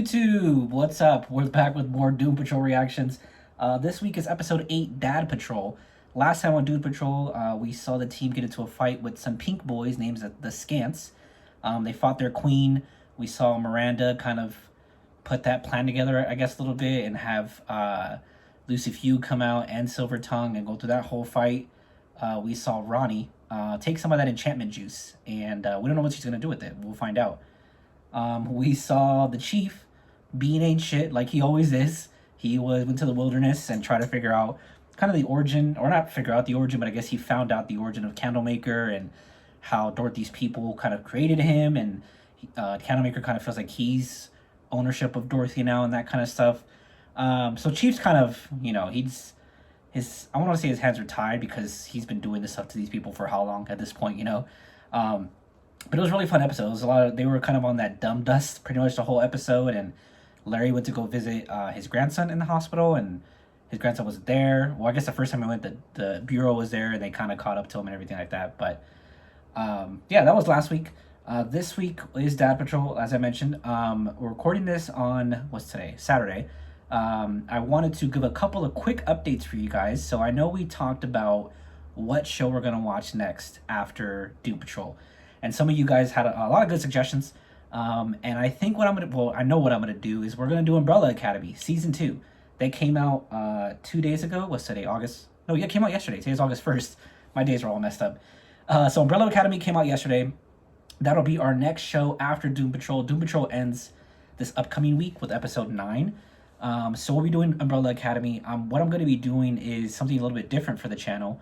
YouTube? What's up? We're back with more Doom Patrol reactions. This week is episode 8, Dad Patrol. Last time on Doom Patrol, we saw the team get into a fight with some pink boys named the Scants. They fought their queen. We saw Miranda kind of put that plan together, I guess, a little bit, and have Lucy Few come out and Silver Tongue and go through that whole fight. We saw Ronnie take some of that enchantment juice, and we don't know what she's going to do with it. We'll find out. We saw the chief being ain't shit like he always is. He went to the wilderness and tried to figure out kind of the origin, or not figure out the origin, but I guess he found out the origin of Candlemaker and how Dorothy's people kind of created him, and Candlemaker kind of feels like he's ownership of Dorothy now and that kind of stuff. So Chief's kind of, I want to say his hands are tied because he's been doing this stuff to these people for how long at this point, But it was a really fun episode. It was they were kind of on that dumb dust pretty much the whole episode, and Larry went to go visit his grandson in the hospital, and his grandson was there. Well, I guess the first time he went, the bureau was there, and they kind of caught up to him and everything like that. But yeah, that was last week. This week is Dad Patrol, as I mentioned. We're recording this on, what's today? Saturday. I wanted to give a couple of quick updates for you guys. So I know we talked about what show we're going to watch next after Doom Patrol. And some of you guys had a lot of good suggestions. And I think I know what I'm going to do is we're going to do Umbrella Academy Season 2. They came out 2 days ago. What's today? August? No, yeah, it came out yesterday. Today's August 1st. My days are all messed up. So Umbrella Academy came out yesterday. That'll be our next show after Doom Patrol. Doom Patrol ends this upcoming week with episode 9. So we'll be doing Umbrella Academy. What I'm going to be doing is something a little bit different for the channel.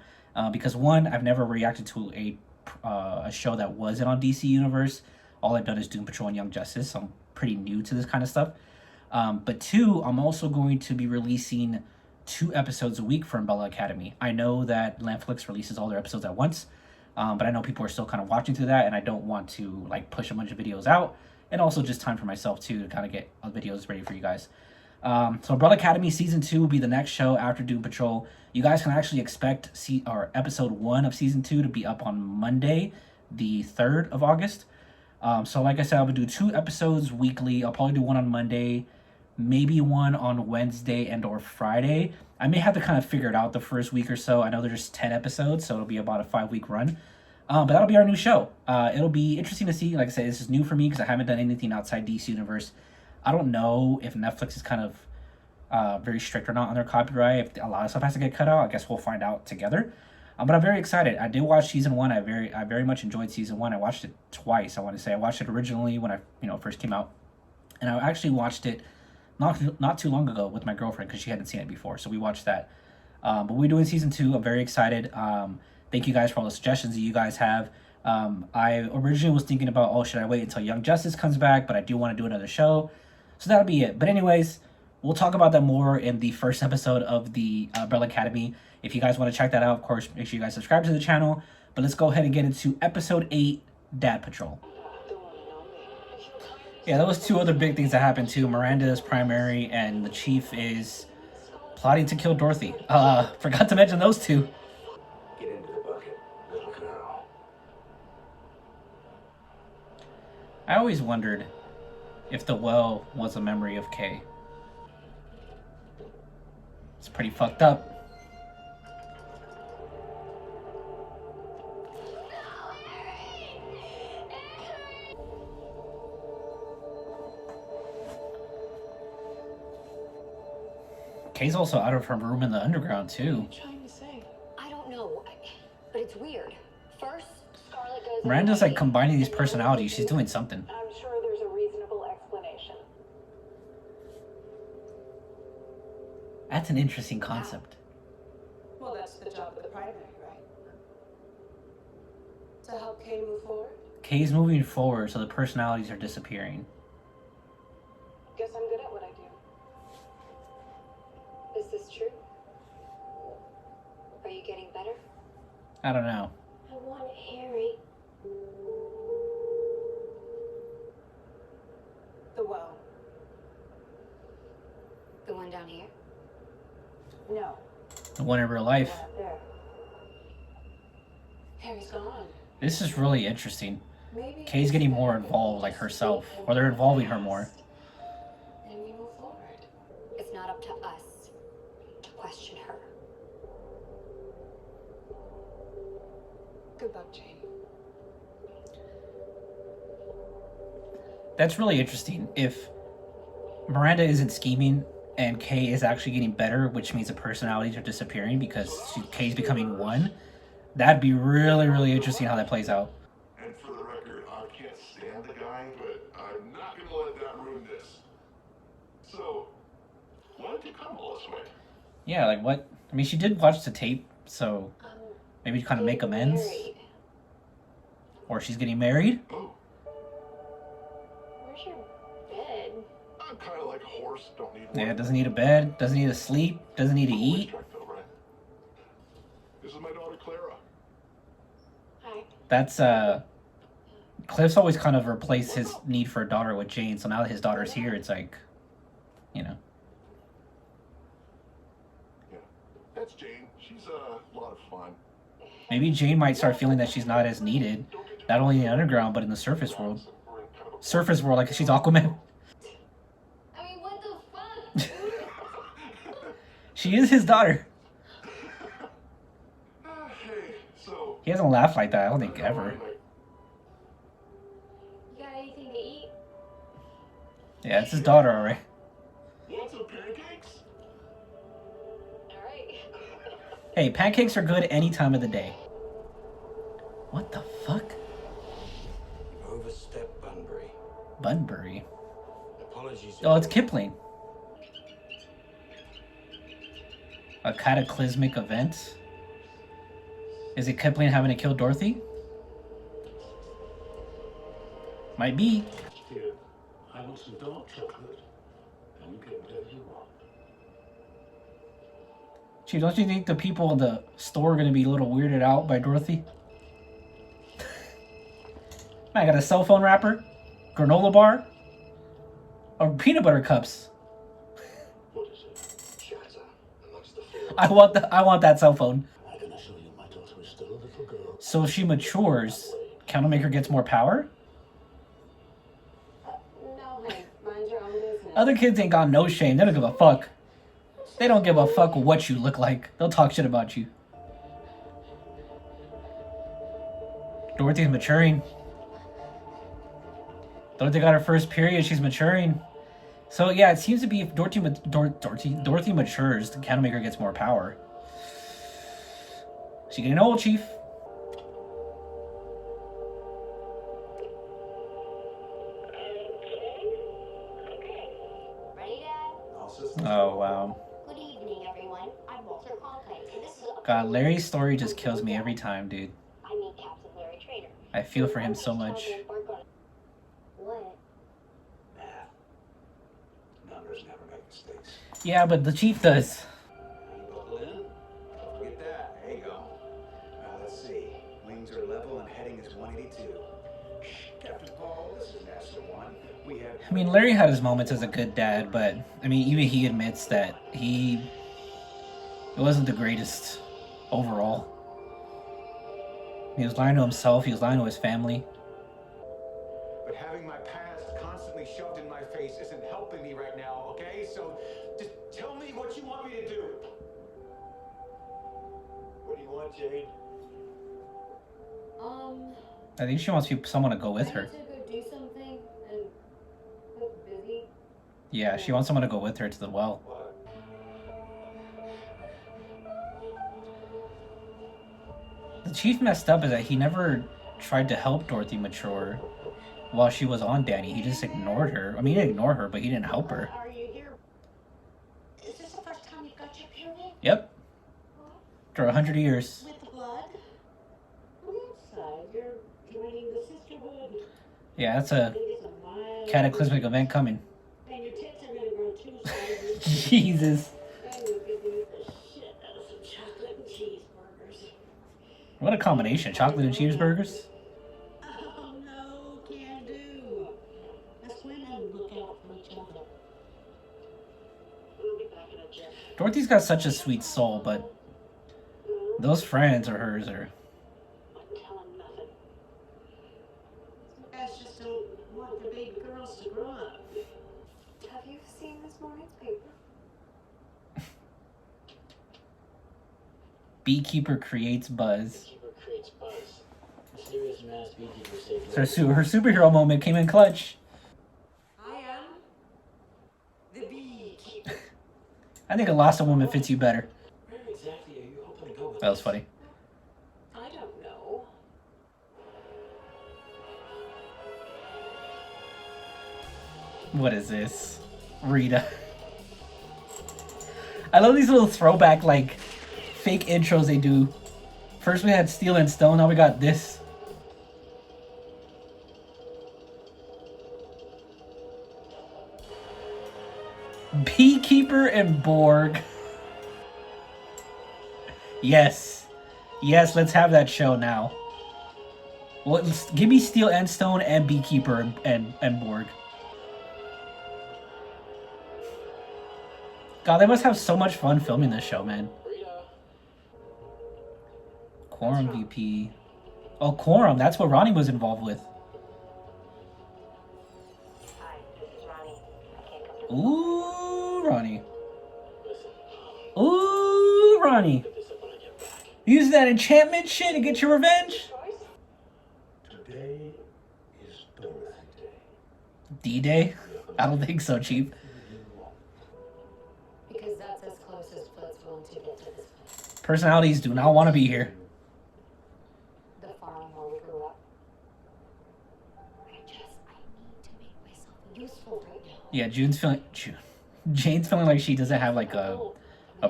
Because one, I've never reacted to a show that wasn't on DC Universe. All I've done is Doom Patrol and Young Justice, so I'm pretty new to this kind of stuff. But two, I'm also going to be releasing 2 episodes a week for Umbrella Academy. I know that Netflix releases all their episodes at once, but I know people are still kind of watching through that, and I don't want to push a bunch of videos out, and also just time for myself too to kind of get videos ready for you guys. So Umbrella Academy Season 2 will be the next show after Doom Patrol. You guys can actually expect episode 1 of Season 2 to be up on Monday, the 3rd of August. So like I said, I will do 2 episodes weekly. I'll probably do one on Monday, maybe one on Wednesday and or Friday. I may have to kind of figure it out the first week or so. I know there's 10 episodes, so it'll be about a 5-week run. But that'll be our new show. It'll be interesting to see. Like I said, this is new for me because I haven't done anything outside DC Universe. I don't know if Netflix is kind of very strict or not on their copyright. If a lot of stuff has to get cut out, I guess we'll find out together. But I'm very excited. I did watch season 1. I very much enjoyed season 1. I watched it twice. I want to say I watched it originally when I first came out, and I actually watched it not too long ago with my girlfriend because she hadn't seen it before. So we watched that. But we're doing season 2. I'm very excited. Thank you guys for all the suggestions that you guys have. I originally was thinking about, should I wait until Young Justice comes back? But I do want to do another show. So that'll be it. But anyways, we'll talk about that more in the first episode of the Umbrella Academy. If you guys want to check that out, of course, make sure you guys subscribe to the channel. But let's go ahead and get into episode 8, Dad Patrol. Yeah, that was 2 other big things that happened too. Miranda is primary, and the chief is plotting to kill Dorothy. Forgot to mention those 2. Get into the bucket, little girl. I always wondered if the well was a memory of Kay. It's pretty fucked up. Kay's also out of her room in the underground too. What are you trying to say? I don't know, but it's weird. First, Scarlet goes. Miranda's combining these personalities. She's doing something. I'm sure there's a reasonable explanation. That's an interesting concept. Well, that's the job of the primary, right? To help Kay move forward? Kay's moving forward, so the personalities are disappearing. Guess I'm good at what I do. Is this true? Are you getting better? I don't know. I want Harry. The well. The one down here? No. The one in real life. Up there. Harry's gone. This is really interesting. Maybe Kay's getting more involved, herself. Or they're involving her more. all right. It's not up to us to question her. Good luck, Jane. That's really interesting. If Miranda isn't scheming and Kay is actually getting better, which means the personalities are disappearing because Kay's becoming one, that'd be really, really interesting how that plays out. And for the record, I can't stand the guy, but I'm not gonna let that ruin this. So, why did you come all this way? Yeah, like what? I mean, she did watch the tape, so maybe kind of make Getting amends. married. Or she's getting married. Oh, Where's your bed? I'm kind of like a horse. Don't need one. Yeah, doesn't need a bed, doesn't need to sleep, doesn't need to eat. Right? This is my daughter Clara. Hi. That's Cliff's always kind of replaced his need for a daughter with Jane, so now that his daughter's here, it's like, you know. Yeah, that's Jane. She's a lot of fun. Maybe Jane might start feeling that she's not as needed, not only in the underground, but in the surface world. Surface world, like she's Aquaman. I mean, what the fuck, dude? She is his daughter. Hey, so. He hasn't laughed like that, I don't think, ever. You got anything to eat? Yeah, it's his daughter, alright. Want some pancakes? All right. Hey, pancakes are good any time of the day. What the fuck? Overstep Bunbury. Bunbury. Apologies. Oh, it's Kipling. A cataclysmic event? Is it Kipling having to kill Dorothy? Might be. Here, I want some dark chocolate, and you get whatever you want. Gee, don't you think the people in the store are gonna be a little weirded out by Dorothy? I got a cell phone wrapper, granola bar, or peanut butter cups. What is it? Shatter amongst the field. I want that cell phone. I can assure you my daughter is still a little girl. So if she matures, Candlemaker gets more power? No, honey. Mind your own business. Other kids ain't got no shame. They don't give a fuck. They don't give a fuck what you look like. They'll talk shit about you. Dorothy's maturing. Dorothy got her first period. She's maturing. So yeah, it seems to be if Dorothy matures, the Candlemaker gets more power. She getting old, Chief. Ready, Dad? Oh wow. Good evening, everyone. I'm Walter Cronkite, and this is a God, Larry's story just kills me every time, dude. I mean Captain Larry Trainer. I feel for him so much. What? Math. Numbers never make mistakes. Yeah, but the Chief does. You buckle in? Don't forget that. There you go. Let's see. Wings are level and heading is 182. Captain Paul, this is NASA 1. We have... I mean, Larry had his moments as a good dad, but I mean, even he admits that it wasn't the greatest overall. He was lying to himself, he was lying to his family. But having my past constantly shoved in my face isn't helping me right now, okay? So just tell me what you want me to do. What do you want, Jade? I think she wants someone to go with I her. need to go do something, and I'm busy. Yeah, she wants someone to go with her to the well. What? The Chief messed up is that he never tried to help Dorothy mature while she was on Danny. He just ignored her. I mean, he didn't ignore her, but he didn't help her. Are you here? Is this the first time you've got your period? Yep. After 100 years. With blood? On the outside, you're joining the sisterhood. Yeah, that's a It's a mile. cataclysmic event coming. And your tits are gonna grow 2 sizes. Jesus. And you're gonna eat the shit out of some chocolate and cheeseburgers. What a combination. Chocolate and cheeseburgers? Oh no, can do. Let's swim and look out for each other. We'll be back in a jiff. Dorothy's got such a sweet soul, but those friends of hers are... I'm telling nothing. Some guys just don't want their baby girls to grow up. Have you seen this this morning's paper? Beekeeper creates buzz. Beekeeper creates buzz. Mysterious mass beekeeper saved So her superhero moment came in clutch. I am the beekeeper. I think a Lhasa woman fits you better. Where exactly are you hoping to go with That was this? funny. I don't know. What is this? Rita. I love these little throwback, like, fake intros they do. First we had Steel and Stone, now we got this. Beekeeper and Borg. Yes. Yes, let's have that show now. Well, give me Steel and Stone and Beekeeper and Borg. God, they must have so much fun filming this show, man. Rita. Quorum VP. Oh, Quorum. That's what Ronnie was involved with. Hi, this is Ronnie. I can't come to Ooh, Ronnie. Listen, Ooh, Ronnie. pick this up when I get back. Use that enchantment shit to get your revenge. Today is Dorothy Day. D-Day? I don't think so, Chief. because that's as close as Fred's willing to get to this place. Personalities do not want to be here. The farm where we grew up. I need to make myself useful right now. Yeah, Jane's feeling like she doesn't have like a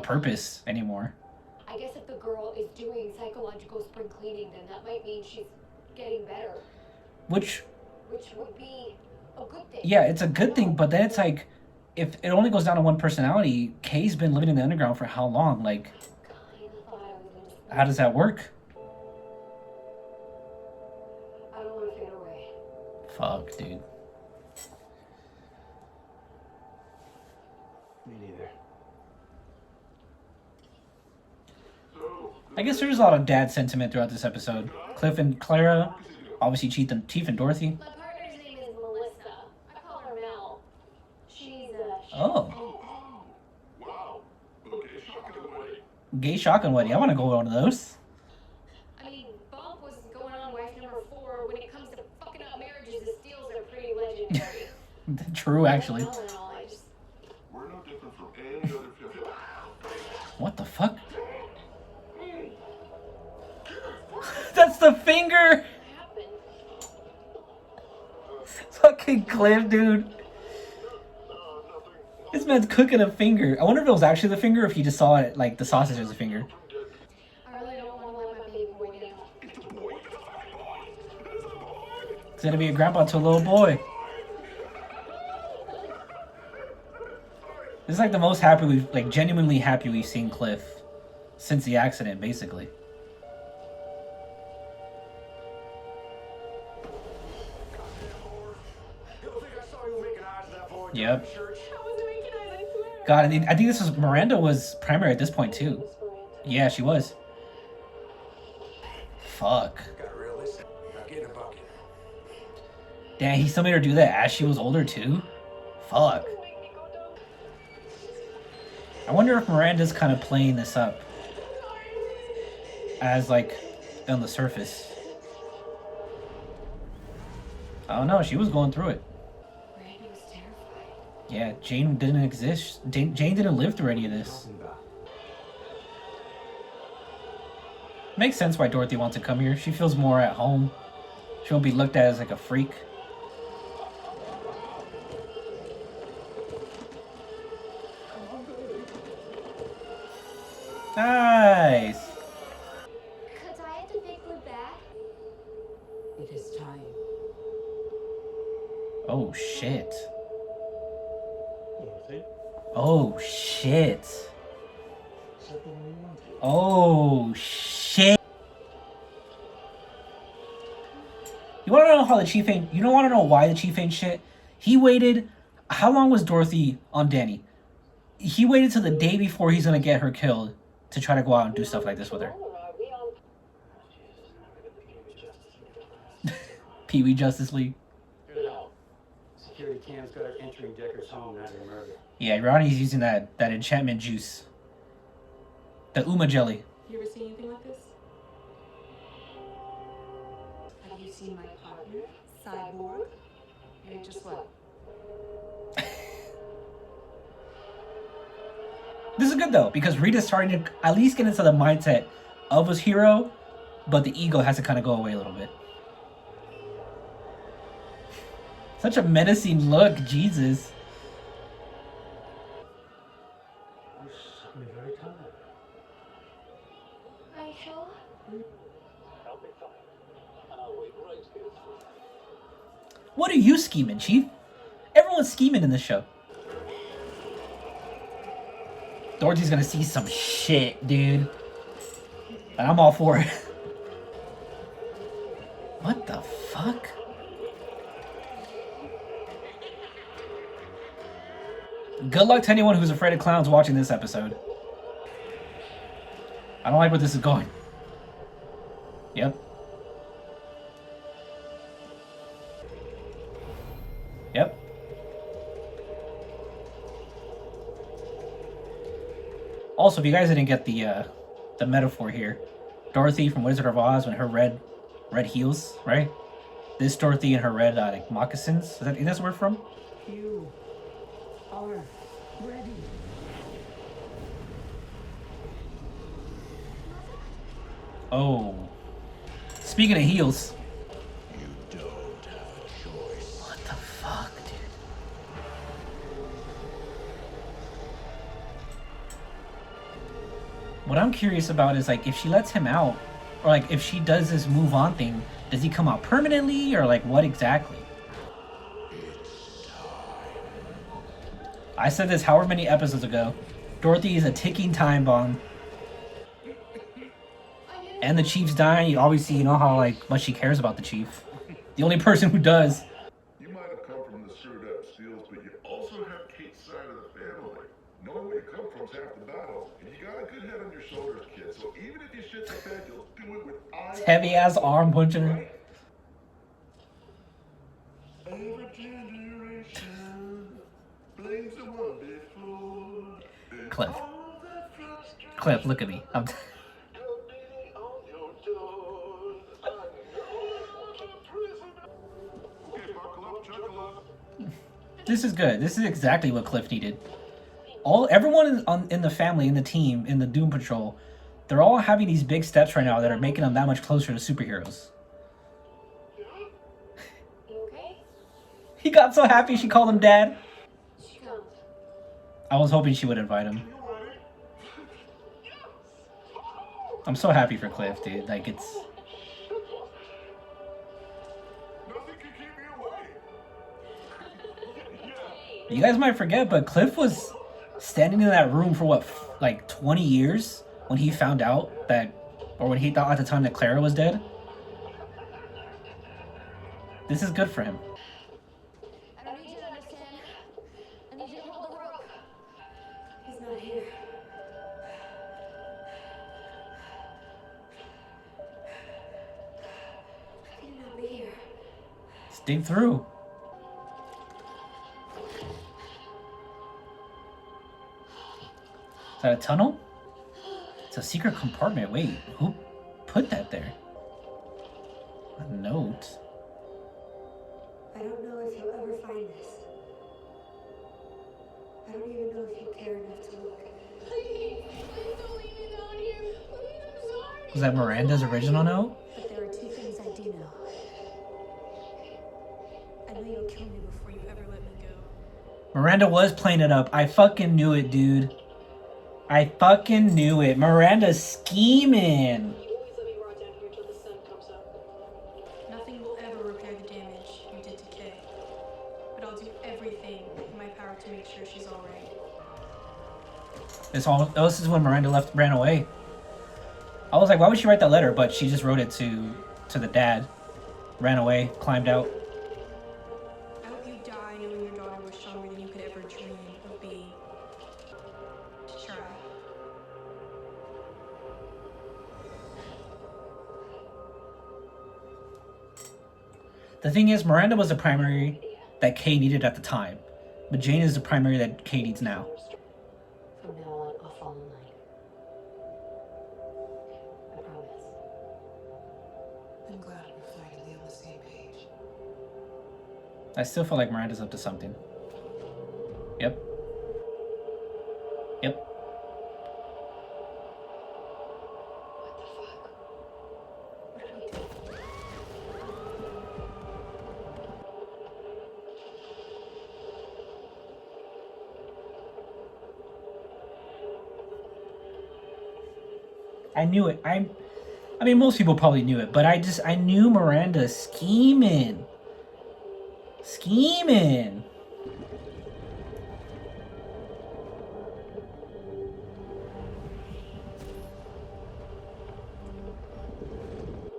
purpose anymore. I guess if the girl is doing psychological spring cleaning, then that might mean she's getting better, Which, which would be a good thing. yeah, it's a good thing, but then it's like, if it only goes down to one personality, Kay's been living in the underground for how long? Like, Kind of thought I was gonna just. how does that work? I don't want to fade away. Fuck, dude. Me neither. I guess there's a lot of dad sentiment throughout this episode. Cliff and Clara, obviously Chief and Dorothy. My partner's name is Melissa. I call her Mel. She's Oh, Oh, wow. Okay, shotgun wedding. gay shotgun wedding. I want to go to one of those. I mean, Bump was going on wife number 4. When it comes to fucking up marriages, the Steels are pretty legendary. True, actually. All in all, I just. We're no different from any other family. What the fuck? That's the finger! happened. Fucking Cliff, dude. This man's cooking a finger. I wonder if it was actually the finger or if he just saw it like the sausage as a finger. I really don't want to let my baby boy down. It's a boy. It's a fucking boy. It's a boy. He's gonna be a grandpa to a little boy. This is like the most happy we've, like, genuinely happy we've seen Cliff since the accident, basically. You don't think I saw you making eyes at that boy during Yep. church? I wasn't making eyes, I swear. God, I think this was Miranda was primary at this point too. Yeah, she was. Fuck. Got realistic. Now get in a bucket. Damn, he still made her do that as she was older too. Fuck. I wonder if Miranda's kind of playing this up as like on the surface. I don't know. She was going through it. Randy was terrified. Yeah, Jane didn't exist. Jane didn't live through any of this. Makes sense why Dorothy wants to come here. She feels more at home. She won't be looked at as like a freak. Nice. Could I have the big blue bag? It is time. Oh shit. Dorothy, Oh shit. something you want? Oh shit. You want to know how the chief ain't? You don't want to know why the chief ain't shit? He waited. How long was Dorothy on Danny? He waited till the day before he's gonna get her killed to try to go out and do stuff like this with her. Pee Wee Justice League. Get it out. security cam's got her entering Decker's home after the murder. Yeah, Ronnie's using that enchantment juice. The Uma jelly. You ever seen anything like this? Have you seen my partner, Cyborg? Yeah, just what? This is good though, because Rita's starting to at least get into the mindset of a hero, but the ego has to kind of go away a little bit. Such a menacing look, Jesus. You suddenly very tired. Are you sure? I'll be fine. I'll wait right here. What are you scheming, Chief? Everyone's scheming in this show. Dorothy's gonna see some shit, dude. And I'm all for it. What the fuck? Good luck to anyone who's afraid of clowns watching this episode. I don't like where this is going. Yep. Yep. Also, if you guys didn't get the metaphor here, Dorothy from Wizard of Oz when her red heels, right? This Dorothy and her red like moccasins. Is that where it's from? You are ready. Oh. Speaking of heels. You don't have a choice. What the fuck, dude? What I'm curious about is like if she lets him out, or like if she does this move on thing, does he come out permanently, or like what exactly? It's time. I said this however many episodes ago. Dorothy is a ticking time bomb. And the Chief's dying. Obviously, you know how like much she cares about the Chief. The only person who does. You might have come from the screwed up Steels, but you also have Kate's side of the family. Knowing where you come from is half the battle, and you got a good head on your shoulders, kid. So even if you shit the bed, you'll do it with eyes. Heavy ass arm punching her. Right? Every generation blames the one before. And Cliff. all the frustration Cliff, look at me. I'm will be on your door. I know the prisoner. Okay, buckle up, chuckle up. This is good. This is exactly what Cliff needed. Everyone in the family, in the team, in the Doom Patrol, they're all having these big steps right now that are making them that much closer to superheroes. You okay? He got so happy she called him Dad. She comes. I was hoping she would invite him. I'm so happy for Cliff, dude. Like, it's... Nothing can keep me away. You guys might forget, but Cliff was standing in that room for what, like 20 years when he found out that, or when he thought at the time that Clara was dead. This is good for him. I don't need you to understand. I need you to hold the rope. He's not here. He cannot be here. Dig through. Is that a tunnel? It's a secret compartment. Wait, who put that there? A note. I don't know if you'll ever find this. I don't even know if you care enough to look. Please don't leave me down here. Please, I'm sorry. Was that Miranda's original note? But there are two things I do know. I know you'll kill me before you ever let me go. Miranda was playing it up. I fucking knew it, dude. I fucking knew it. Miranda's scheming. You always let me rot down here till the sun comes up. Nothing will ever repair the damage you did to Kay. But I'll do everything in my power to make sure she's all right. This is when Miranda ran away. I was like, why would she write that letter? But she just wrote it to the dad. Ran away, climbed out. I hope you die knowing your daughter was stronger than you could ever dream of being. To try. The thing is, Miranda was the primary that Kay needed at the time. But Jane is the primary that Kay needs now. From now on, I'll fall in line. I promise. I'm glad we're finally on the same page. I still feel like Miranda's up to something. Yep. Yep. What the fuck? What did we do? I knew it. I mean, most people probably knew it, but I knew Miranda scheming. Scheming.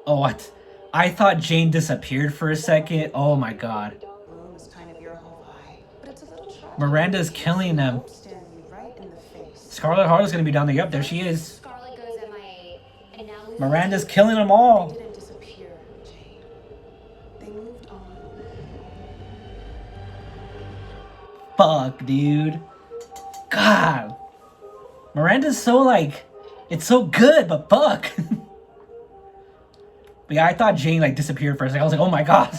Oh, what? I thought Jane disappeared for a second. Oh my god. Room is kind of your whole vibe, but it's a little tragic. Miranda's killing them. Staring you right in the face. Scarlet Heart is gonna be down there. Yep, there she is. Scarlet goes MIA, and now Lucy's Miranda's killing them all. They didn't disappear, Jane. They moved on. Fuck, dude. God. Miranda's so like, it's so good, but fuck. But yeah, I thought Jane like disappeared for a second. I was like, oh my god.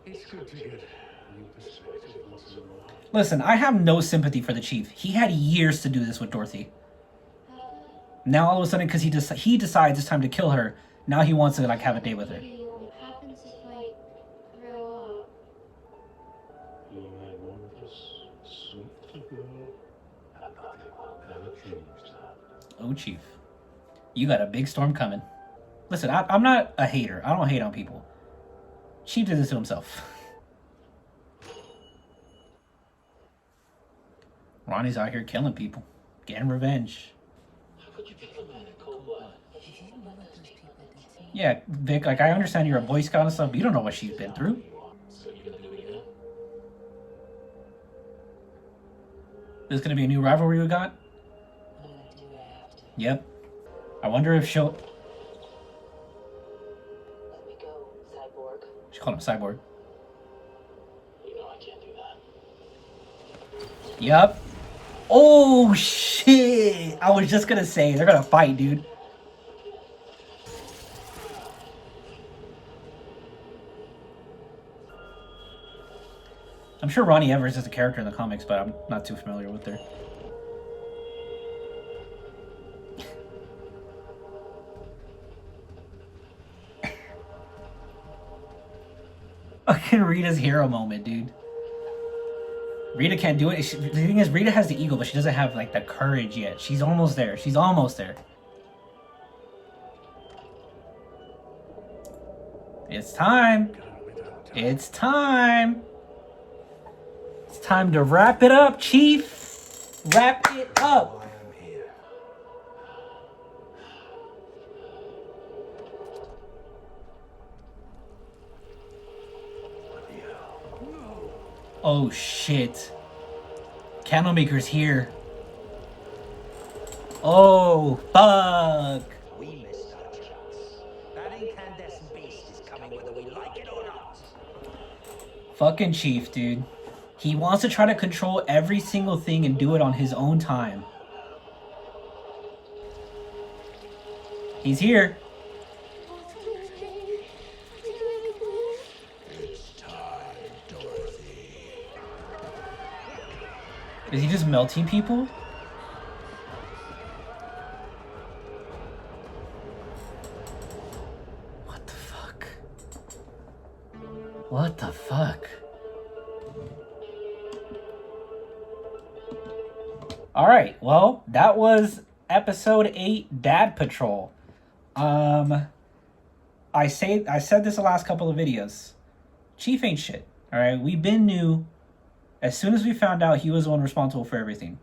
It's good to get new perspective once in a while. Listen, I have no sympathy for the chief. He had years to do this with Dorothy. Now all of a sudden, because he decides it's time to kill her, now he wants to like have a day with her. What happens if I throw up? You and I one of us sweet to go, and nothing will ever change that. Oh, chief. You got a big storm coming. Listen, I'm not a hater. I don't hate on people. Chief did this to himself. Ronnie's out here killing people. Getting revenge. How could you kill a man in cold blood? Yeah, Vic, like I understand you're a Boy Scout and stuff, but you don't know what she's been through. So you gonna do it again? There's gonna be a new rivalry we got? Yep. I wonder if she'll... Let me go, cyborg. She called him Cyborg. You know I can't do that. Yep. Oh, shit! I was just gonna say, they're gonna fight, dude. I'm sure Ronnie Evers is a character in the comics, but I'm not too familiar with her. Fucking Rita's hero moment, dude. Rita can't do it. The thing is, Rita has the ego, but she doesn't have like the courage yet. She's almost there. She's almost there. It's time. It's time. It's time to wrap it up, Chief. Wrap it up. Why I'm here. Oh shit. Candlemaker's here. Oh fuck. We missed our chance. That incandescent beast is coming whether we like it or not. Fucking Chief, dude. He wants to try to control every single thing and do it on his own time. He's here. It's time, Dorothy. Is he just melting people? What the fuck? What the fuck? Alright, well, that was episode 8, Dad Patrol. I said this the last couple of videos. Chief ain't shit. Alright, we been knew as soon as we found out he was the one responsible for everything.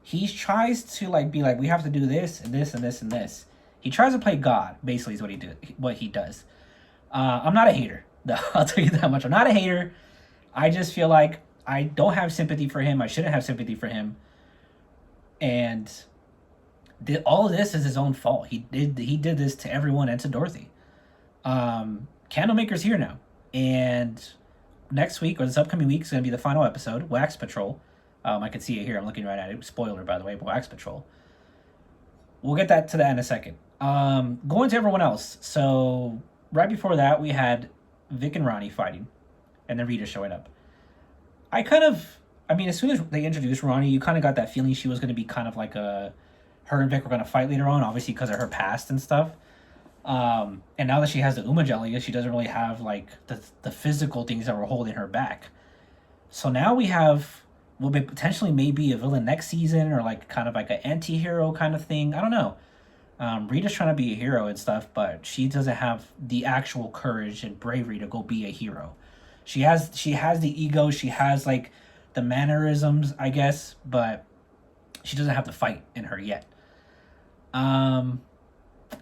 He tries to like be like, we have to do this and this and this and this. He tries to play God, basically is what he does. I'm not a hater. I'll tell you that much. I'm not a hater. I just feel like I don't have sympathy for him. I shouldn't have sympathy for him. And all of this is his own fault. He did this to everyone and to Dorothy. Candlemaker's here now, and next week, or this upcoming week, is going to be the final episode, Wax Patrol. I can see it here. I'm looking right at it. Spoiler, by the way, but Wax Patrol. We'll get that to that in a second. Going to everyone else. So, right before that, we had Vic and Ronnie fighting, and then Rita showing up. As soon as they introduced Ronnie, you kind of got that feeling she was going to be kind of like her and Vic were going to fight later on, obviously because of her past and stuff. And now that she has the Uma Jelly, she doesn't really have like the physical things that were holding her back. So now we have what may potentially maybe a villain next season, or like kind of like an anti-hero kind of thing. I don't know. Rita's trying to be a hero and stuff, but she doesn't have the actual courage and bravery to go be a hero. She has the ego, she has like the mannerisms, I guess, but she doesn't have the fight in her yet.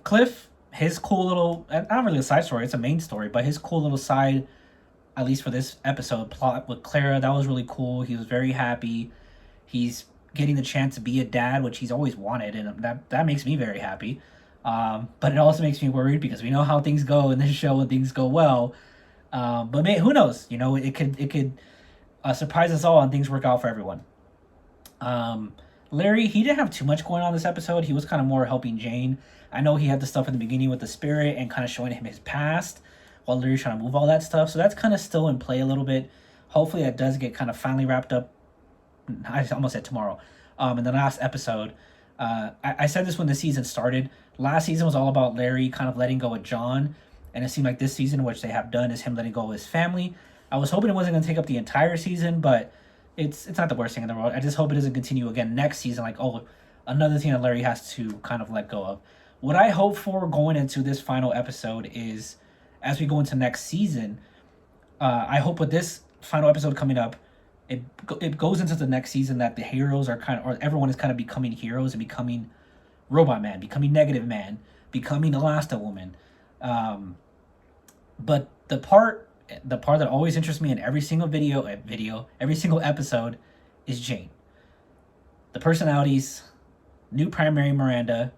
Cliff, his cool little, not really a side story, it's a main story, but his cool little side, at least for this episode, plot with Clara, that was really cool. He was very happy. He's getting the chance to be a dad, which he's always wanted, and that makes me very happy. But it also makes me worried because we know how things go in this show when things go well. But who knows? You know, it could surprise us all and things work out for everyone. Larry, he didn't have too much going on this episode. He was kind of more helping Jane. I know he had the stuff in the beginning with the spirit and kind of showing him his past while Larry's trying to move all that stuff. So that's kind of still in play a little bit. Hopefully that does get kind of finally wrapped up. I almost said tomorrow. In the last episode. I said this when the season started. Last season was all about Larry kind of letting go of John. And it seemed like this season, which they have done, is him letting go of his family. I was hoping it wasn't going to take up the entire season, but it's not the worst thing in the world. I just hope it doesn't continue again next season. Like, another thing that Larry has to kind of let go of. What I hope for going into this final episode is, as we go into next season, I hope with this final episode coming up, it goes into the next season that the heroes are or everyone is kind of becoming heroes and becoming Robot Man, becoming Negative Man, becoming Elasti-Woman. But the part that always interests me in every single every single episode is Jane. The personalities, new primary Miranda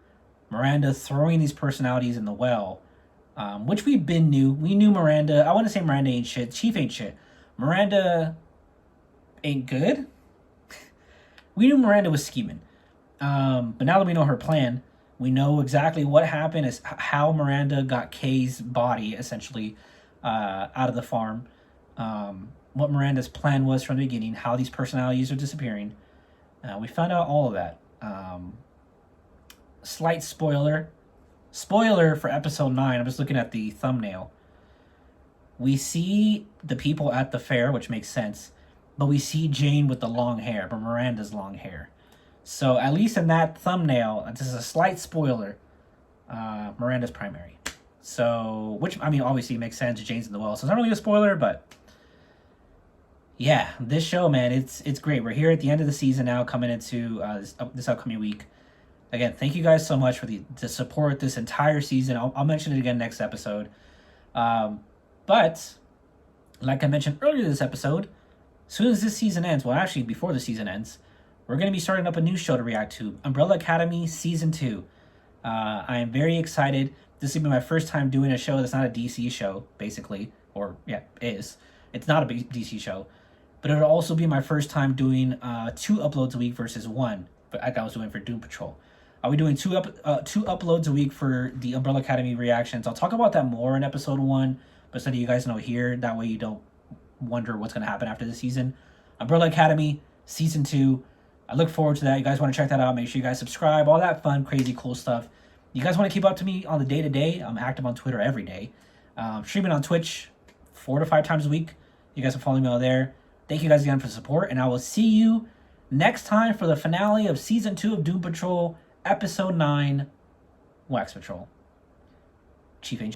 throwing these personalities in the well, which we knew Miranda. I want to say Miranda ain't shit. Chief ain't shit. Miranda ain't good. We knew Miranda was scheming. But now that we know her plan, we know exactly what happened, is how Miranda got Kay's body, essentially, out of the farm. What Miranda's plan was from the beginning, how these personalities are disappearing. We found out all of that. Slight spoiler for episode 9. I'm just looking at the thumbnail. We see the people at the fair, which makes sense, but we see Jane with the long hair, but Miranda's long hair. So at least in that thumbnail, this is a slight spoiler, Miranda's primary. So, which, obviously makes sense. Jane's in the well, so it's not really a spoiler, but yeah, this show, man, it's great. We're here at the end of the season now, coming into this upcoming week. Again, thank you guys so much for the support this entire season. I'll mention it again next episode. But, like I mentioned earlier this episode, as soon as this season ends, well, actually, before the season ends, we're going to be starting up a new show to react to, Umbrella Academy Season 2. I am very excited. This will be my first time doing a show that's not a DC show, basically. Or, yeah, is. It's not a DC show. But it'll also be my first time doing 2 uploads a week versus 1, like I was doing for Doom Patrol. I'll be doing 2 uploads a week for the Umbrella Academy reactions. I'll talk about that more in episode 1, but so that you guys know here, that way you don't wonder what's going to happen after the season. Umbrella Academy Season 2. I look forward to that. You guys want to check that out, make sure you guys subscribe. All that fun, crazy, cool stuff. You guys want to keep up to me on the day-to-day? I'm active on Twitter every day. Streaming on Twitch 4 to 5 times a week. You guys can follow me out there. Thank you guys again for the support, and I will see you next time for the finale of Season 2 of Doom Patrol, Episode 9, Wax Patrol. Chief Angel.